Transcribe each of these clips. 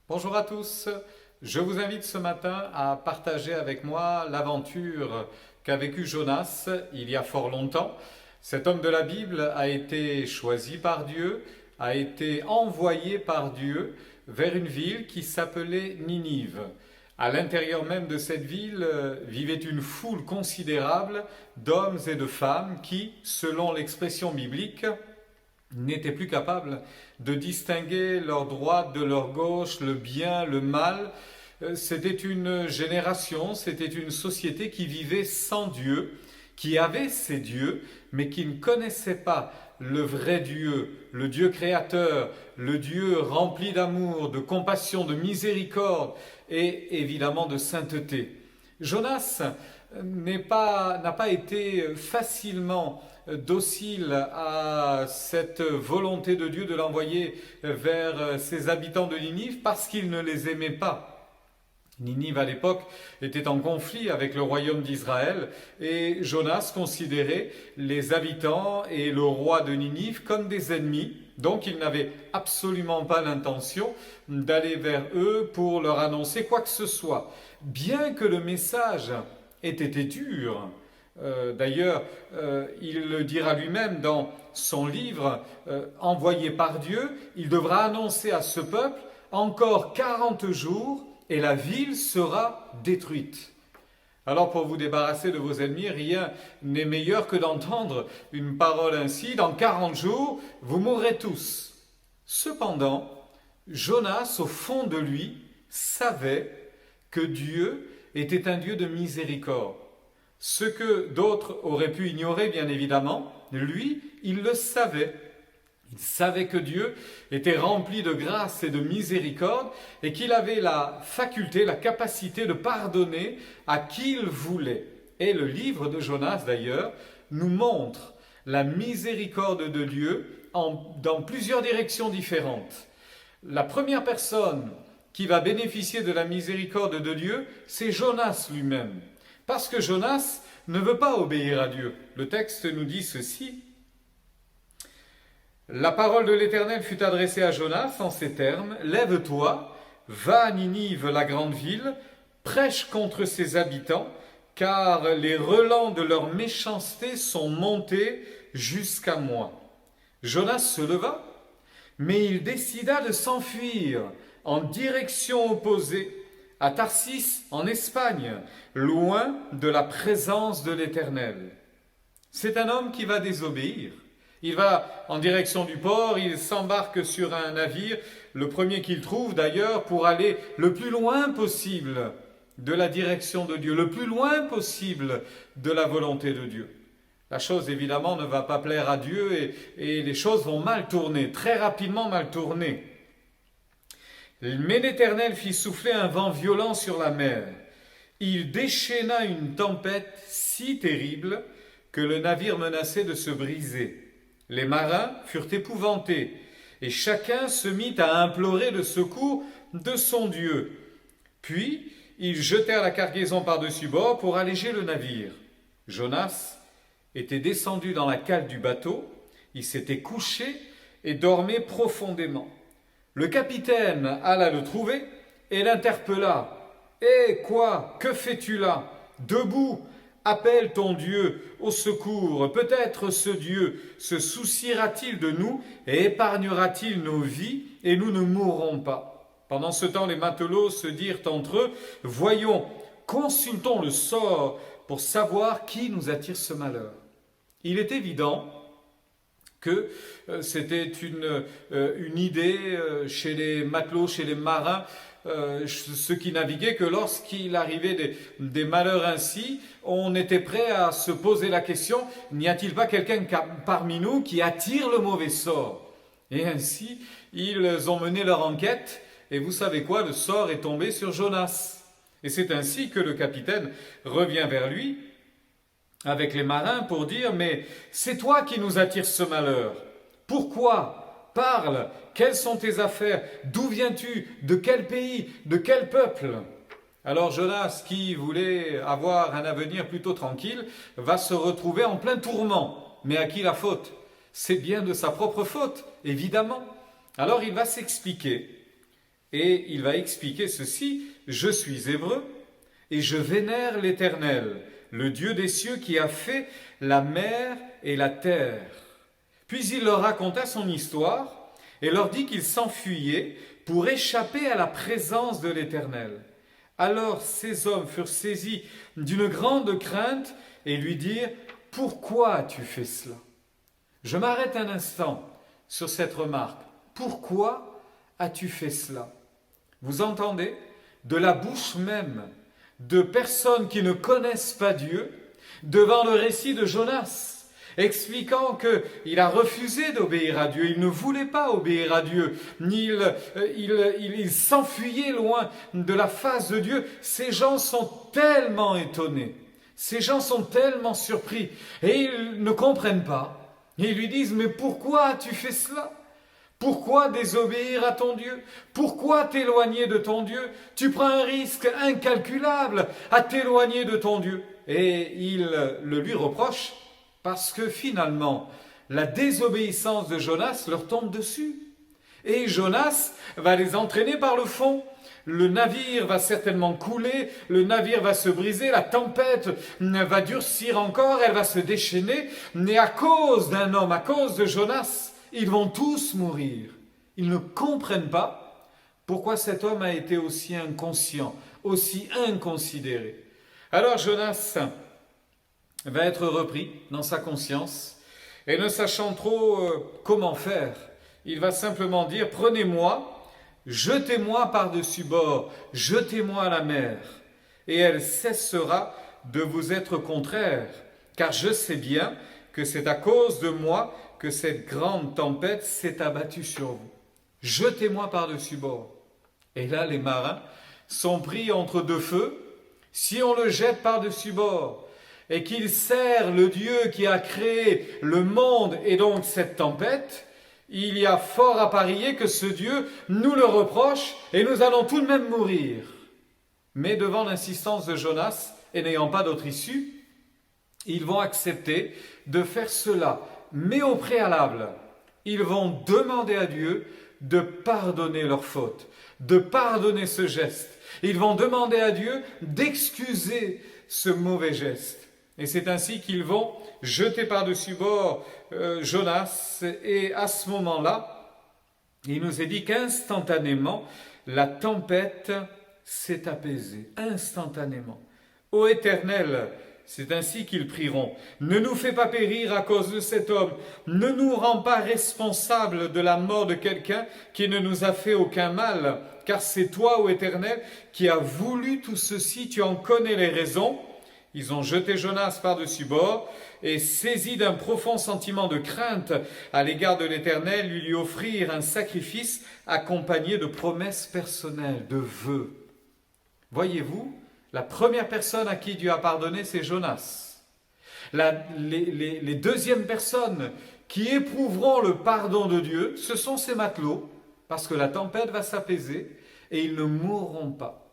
Bonjour à tous, je vous invite ce matin à partager avec moi l'aventure qu'a vécue Jonas il y a fort longtemps. Cet homme de la Bible a été choisi par Dieu, a été envoyé par Dieu vers une ville qui s'appelait Ninive. À l'intérieur même de cette ville vivait une foule considérable d'hommes et de femmes qui, selon l'expression biblique, n'étaient plus capables de distinguer leur droite de leur gauche, le bien, le mal. C'était une génération, c'était une société qui vivait sans Dieu, qui avait ses dieux, mais qui ne connaissait pas le vrai Dieu, le Dieu créateur, le Dieu rempli d'amour, de compassion, de miséricorde et évidemment de sainteté. Jonas n'a pas été facilement docile à cette volonté de Dieu de l'envoyer vers ses habitants de Ninive parce qu'il ne les aimait pas. Ninive à l'époque était en conflit avec le royaume d'Israël et Jonas considérait les habitants et le roi de Ninive comme des ennemis. Donc il n'avait absolument pas l'intention d'aller vers eux pour leur annoncer quoi que ce soit. Bien que le message ait été dur, d'ailleurs, il le dira lui-même dans son livre envoyé par Dieu, il devra annoncer à ce peuple encore 40 jours et la ville sera détruite. Alors pour vous débarrasser de vos ennemis, rien n'est meilleur que d'entendre une parole ainsi, dans 40 jours, vous mourrez tous. Cependant, Jonas, au fond de lui, savait que Dieu était un Dieu de miséricorde. Ce que d'autres auraient pu ignorer, bien évidemment, lui, il le savait. Il savait que Dieu était rempli de grâce et de miséricorde et qu'il avait la faculté, la capacité de pardonner à qui il voulait. Et le livre de Jonas, d'ailleurs, nous montre la miséricorde de Dieu dans plusieurs directions différentes. La première personne qui va bénéficier de la miséricorde de Dieu, c'est Jonas lui-même. Parce que Jonas ne veut pas obéir à Dieu. Le texte nous dit ceci. La parole de l'Éternel fut adressée à Jonas en ces termes. Lève-toi, va à Ninive, la grande ville, prêche contre ses habitants, car les relents de leur méchanceté sont montés jusqu'à moi. Jonas se leva, mais il décida de s'enfuir en direction opposée, à Tarsis, en Espagne, loin de la présence de l'Éternel. C'est un homme qui va désobéir. Il va en direction du port, il s'embarque sur un navire, le premier qu'il trouve d'ailleurs, pour aller le plus loin possible de la direction de Dieu, le plus loin possible de la volonté de Dieu. La chose évidemment ne va pas plaire à Dieu et les choses vont mal tourner, très rapidement mal tourner. Mais l'Éternel fit souffler un vent violent sur la mer. Il déchaîna une tempête si terrible que le navire menaçait de se briser. Les marins furent épouvantés et chacun se mit à implorer le secours de son Dieu. Puis ils jetèrent la cargaison par-dessus bord pour alléger le navire. Jonas était descendu dans la cale du bateau, il s'était couché et dormait profondément. Le capitaine alla le trouver et l'interpella. « Eh quoi? Que fais-tu là? Debout, appelle ton Dieu au secours. Peut-être ce Dieu se souciera-t-il de nous et épargnera-t-il nos vies et nous ne mourrons pas. » Pendant ce temps, les matelots se dirent entre eux, « Voyons, consultons le sort pour savoir qui nous attire ce malheur. » Il est évident que c'était une idée chez les matelots, chez les marins, ceux qui naviguaient, que lorsqu'il arrivait des malheurs ainsi, on était prêt à se poser la question, n'y a-t-il pas quelqu'un parmi nous qui attire le mauvais sort? Et ainsi, ils ont mené leur enquête, et vous savez quoi, le sort est tombé sur Jonas. Et c'est ainsi que le capitaine revient vers lui, avec les marins pour dire « Mais c'est toi qui nous attires ce malheur. Pourquoi? Parle. Quelles sont tes affaires? D'où viens-tu? De quel pays? De quel peuple ?» Alors Jonas, qui voulait avoir un avenir plutôt tranquille, va se retrouver en plein tourment. Mais à qui la faute? C'est bien de sa propre faute, évidemment. Alors il va s'expliquer. Et il va expliquer ceci: je suis hébreu et je vénère l'Éternel, le Dieu des cieux qui a fait la mer et la terre. Puis il leur raconta son histoire et leur dit qu'il s'enfuyait pour échapper à la présence de l'Éternel. Alors ces hommes furent saisis d'une grande crainte et lui dirent: pourquoi as-tu fait cela? Je m'arrête un instant sur cette remarque. Pourquoi as-tu fait cela? Vous entendez? De la bouche même de personnes qui ne connaissent pas Dieu, devant le récit de Jonas, expliquant qu'il a refusé d'obéir à Dieu, il ne voulait pas obéir à Dieu, il s'enfuyait loin de la face de Dieu. Ces gens sont tellement étonnés, ces gens sont tellement surpris, et ils ne comprennent pas. Et ils lui disent: mais pourquoi as-tu fait cela? Pourquoi désobéir à ton Dieu? Pourquoi t'éloigner de ton Dieu? Tu prends un risque incalculable à t'éloigner de ton Dieu. Et ils le lui reprochent parce que finalement, la désobéissance de Jonas leur tombe dessus. Et Jonas va les entraîner par le fond. Le navire va certainement couler, le navire va se briser, la tempête va durcir encore, elle va se déchaîner. Mais à cause d'un homme, à cause de Jonas, ils vont tous mourir. Ils ne comprennent pas pourquoi cet homme a été aussi inconscient, aussi inconsidéré. Alors Jonas va être repris dans sa conscience et ne sachant trop comment faire, il va simplement dire: prenez-moi, jetez-moi par-dessus bord, jetez-moi à la mer, et elle cessera de vous être contraire, car je sais bien que c'est à cause de moi que cette grande tempête s'est abattue sur vous. Jetez-moi par-dessus bord. Et là, les marins sont pris entre deux feux. Si on le jette par-dessus bord et qu'il sert le Dieu qui a créé le monde et donc cette tempête, il y a fort à parier que ce Dieu nous le reproche et nous allons tout de même mourir. Mais devant l'insistance de Jonas et n'ayant pas d'autre issue, ils vont accepter de faire cela. Mais au préalable, ils vont demander à Dieu de pardonner leurs fautes, de pardonner ce geste. Ils vont demander à Dieu d'excuser ce mauvais geste. Et c'est ainsi qu'ils vont jeter par-dessus bord Jonas. Et à ce moment-là, il nous est dit qu'instantanément, la tempête s'est apaisée. Instantanément. Ô Éternel, c'est ainsi qu'ils prieront: ne nous fais pas périr à cause de cet homme, ne nous rends pas responsables de la mort de quelqu'un qui ne nous a fait aucun mal, car c'est toi, ô Éternel, qui as voulu tout ceci, tu en connais les raisons. Ils ont jeté Jonas par-dessus bord et, saisis d'un profond sentiment de crainte à l'égard de l'Éternel, lui offrirent un sacrifice accompagné de promesses personnelles, de vœux. Voyez-vous, la première personne à qui Dieu a pardonné, c'est Jonas. Les deuxièmes personnes qui éprouveront le pardon de Dieu, ce sont ces matelots, parce que la tempête va s'apaiser et ils ne mourront pas.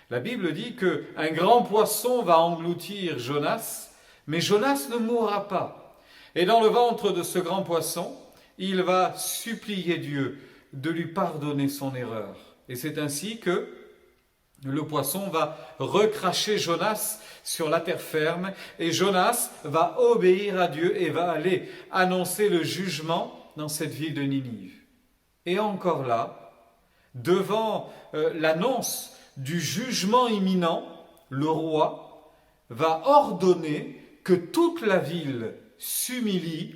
La Bible dit qu'un grand poisson va engloutir Jonas, mais Jonas ne mourra pas. Et dans le ventre de ce grand poisson, il va supplier Dieu de lui pardonner son erreur. Et c'est ainsi que le poisson va recracher Jonas sur la terre ferme et Jonas va obéir à Dieu et va aller annoncer le jugement dans cette ville de Ninive. Et encore là, devant l'annonce du jugement imminent, le roi va ordonner que toute la ville s'humilie,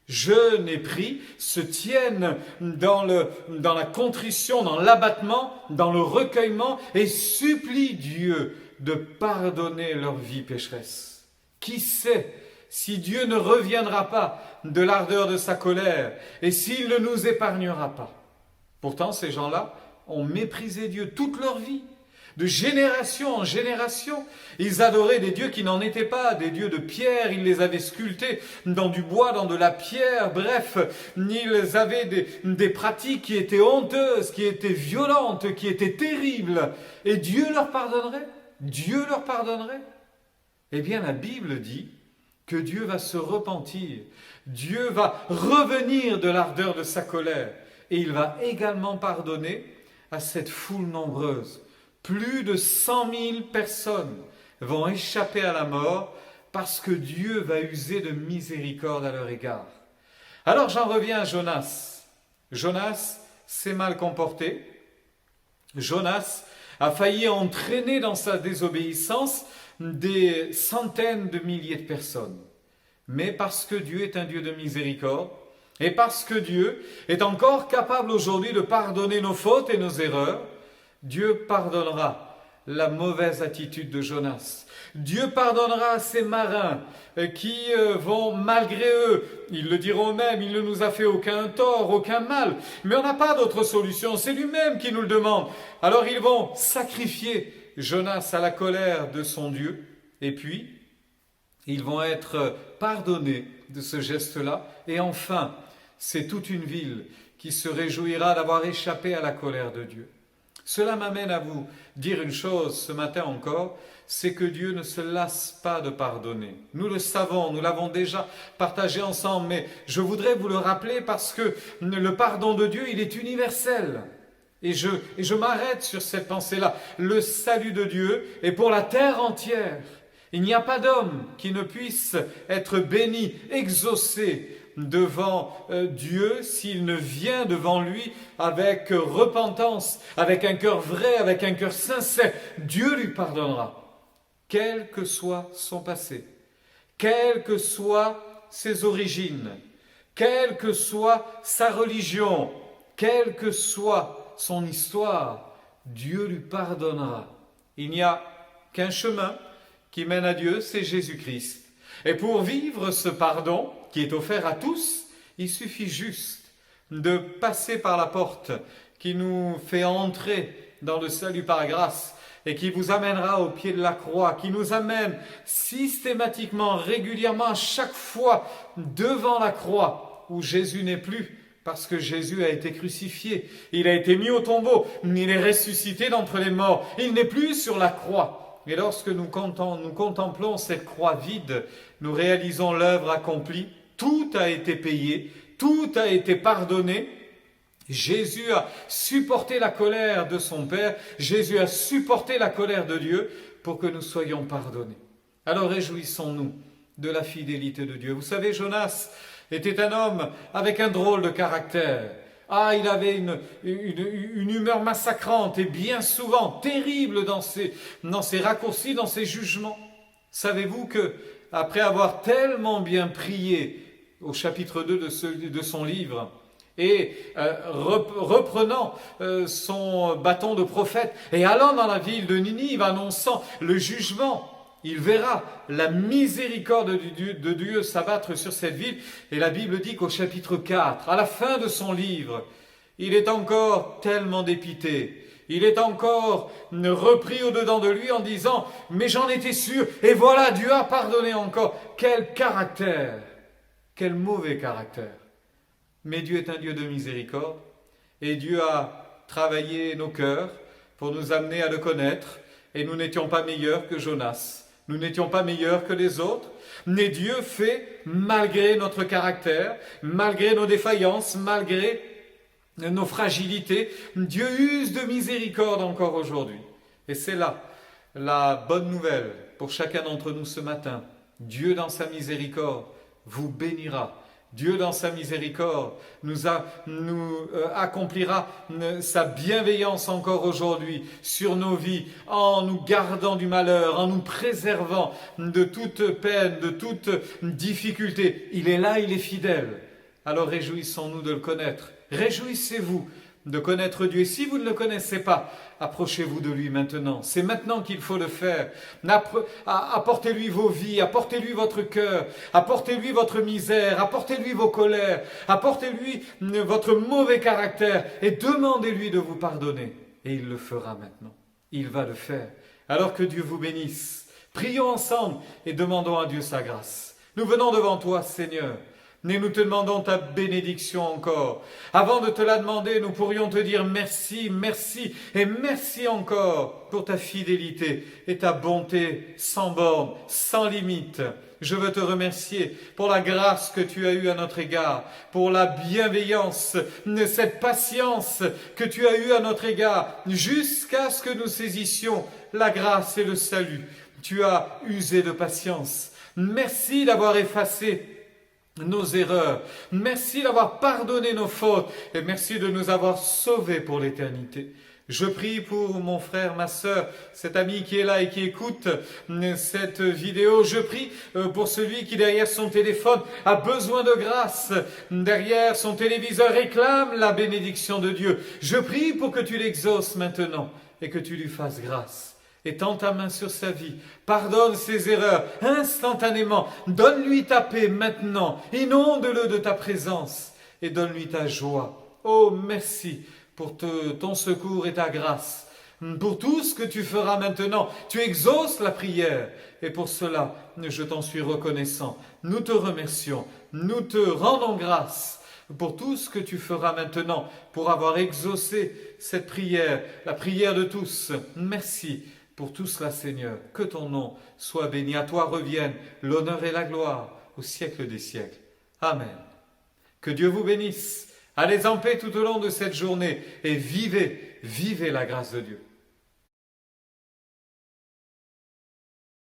jeûne et prie, se tiennent dans la contrition, dans l'abattement, dans le recueillement et supplient Dieu de pardonner leur vie pécheresse. Qui sait si Dieu ne reviendra pas de l'ardeur de sa colère et s'il ne nous épargnera pas. Pourtant, ces gens-là ont méprisé Dieu toute leur vie. De génération en génération, ils adoraient des dieux qui n'en étaient pas, des dieux de pierre, ils les avaient sculptés dans du bois, dans de la pierre, bref, ils avaient des pratiques qui étaient honteuses, qui étaient violentes, qui étaient terribles. Et Dieu leur pardonnerait? Dieu leur pardonnerait? Eh bien, la Bible dit que Dieu va se repentir, Dieu va revenir de l'ardeur de sa colère, et il va également pardonner à cette foule nombreuse. Plus de 100 000 personnes vont échapper à la mort parce que Dieu va user de miséricorde à leur égard. Alors j'en reviens à Jonas. Jonas s'est mal comporté. Jonas a failli entraîner dans sa désobéissance des centaines de milliers de personnes. Mais parce que Dieu est un Dieu de miséricorde, et parce que Dieu est encore capable aujourd'hui de pardonner nos fautes et nos erreurs, Dieu pardonnera la mauvaise attitude de Jonas. Dieu pardonnera ces marins qui vont, malgré eux, ils le diront eux-mêmes, il ne nous a fait aucun tort, aucun mal, mais on n'a pas d'autre solution, c'est lui-même qui nous le demande. Alors ils vont sacrifier Jonas à la colère de son Dieu, et puis ils vont être pardonnés de ce geste-là, et enfin, c'est toute une ville qui se réjouira d'avoir échappé à la colère de Dieu. Cela m'amène à vous dire une chose ce matin encore, c'est que Dieu ne se lasse pas de pardonner. Nous le savons, nous l'avons déjà partagé ensemble, mais je voudrais vous le rappeler parce que le pardon de Dieu, il est universel. Et je m'arrête sur cette pensée-là. Le salut de Dieu est pour la terre entière. Il n'y a pas d'homme qui ne puisse être béni, exaucé devant Dieu s'il ne vient devant lui avec repentance, avec un cœur vrai, avec un cœur sincère. Dieu lui pardonnera, quel que soit son passé, quelles que soient ses origines, quelle que soit sa religion, quelle que soit son histoire, Dieu lui pardonnera. Il n'y a qu'un chemin qui mène à Dieu, c'est Jésus-Christ. Et pour vivre ce pardon qui est offert à tous, il suffit juste de passer par la porte qui nous fait entrer dans le salut par grâce et qui vous amènera au pied de la croix, qui nous amène systématiquement, régulièrement, à chaque fois devant la croix où Jésus n'est plus, parce que Jésus a été crucifié, il a été mis au tombeau, il est ressuscité d'entre les morts, il n'est plus sur la croix. Et lorsque nous contemplons cette croix vide, nous réalisons l'œuvre accomplie, tout a été payé, tout a été pardonné. Jésus a supporté la colère de son Père, Jésus a supporté la colère de Dieu pour que nous soyons pardonnés. Alors réjouissons-nous de la fidélité de Dieu. Vous savez, Jonas était un homme avec un drôle de caractère. Ah, il avait une humeur massacrante et bien souvent terrible dans ses raccourcis, dans ses jugements. Savez-vous que, après avoir tellement bien prié au chapitre 2 de son livre, et reprenant son bâton de prophète et allant dans la ville de Ninive annonçant le jugement, il verra la miséricorde de Dieu s'abattre sur cette ville. Et la Bible dit qu'au chapitre 4, à la fin de son livre, il est encore tellement dépité. Il est encore repris au-dedans de lui en disant « Mais j'en étais sûr, et voilà, Dieu a pardonné encore. » Quel caractère! Quel mauvais caractère! Mais Dieu est un Dieu de miséricorde, et Dieu a travaillé nos cœurs pour nous amener à le connaître, et nous n'étions pas meilleurs que Jonas. Nous n'étions pas meilleurs que les autres, mais Dieu fait, malgré notre caractère, malgré nos défaillances, malgré nos fragilités, Dieu use de miséricorde encore aujourd'hui. Et c'est là la bonne nouvelle pour chacun d'entre nous ce matin. Dieu dans sa miséricorde vous bénira. Dieu dans sa miséricorde nous accomplira sa bienveillance encore aujourd'hui sur nos vies en nous gardant du malheur, en nous préservant de toute peine, de toute difficulté. Il est là, il est fidèle. Alors réjouissons-nous de le connaître. Réjouissez-vous de connaître Dieu. Et si vous ne le connaissez pas, approchez-vous de lui maintenant. C'est maintenant qu'il faut le faire. Apportez-lui vos vies, apportez-lui votre cœur, apportez-lui votre misère, apportez-lui vos colères, apportez-lui votre mauvais caractère et demandez-lui de vous pardonner. Et il le fera maintenant. Il va le faire. Alors que Dieu vous bénisse. Prions ensemble et demandons à Dieu sa grâce. Nous venons devant toi, Seigneur. Et nous te demandons ta bénédiction encore. Avant de te la demander, nous pourrions te dire merci, merci et merci encore pour ta fidélité et ta bonté sans borne, sans limite. Je veux te remercier pour la grâce que tu as eue à notre égard, pour la bienveillance, cette patience que tu as eue à notre égard, jusqu'à ce que nous saisissions la grâce et le salut. Tu as usé de patience. Merci d'avoir effacé nos erreurs. Merci d'avoir pardonné nos fautes et merci de nous avoir sauvés pour l'éternité. Je prie pour mon frère, ma sœur, cet ami qui est là et qui écoute cette vidéo. Je prie pour celui qui derrière son téléphone a besoin de grâce. Derrière son téléviseur réclame la bénédiction de Dieu. Je prie pour que tu l'exauces maintenant et que tu lui fasses grâce. Étends ta main sur sa vie, pardonne ses erreurs instantanément, donne-lui ta paix maintenant, inonde-le de ta présence et donne-lui ta joie. Oh, merci pour ton secours et ta grâce, pour tout ce que tu feras maintenant. Tu exauces la prière et pour cela, je t'en suis reconnaissant. Nous te remercions, nous te rendons grâce pour tout ce que tu feras maintenant, pour avoir exaucé cette prière, la prière de tous. Merci. Pour tout cela, Seigneur, que ton nom soit béni. À toi reviennent l'honneur et la gloire au siècle des siècles. Amen. Que Dieu vous bénisse. Allez en paix tout au long de cette journée et vivez la grâce de Dieu.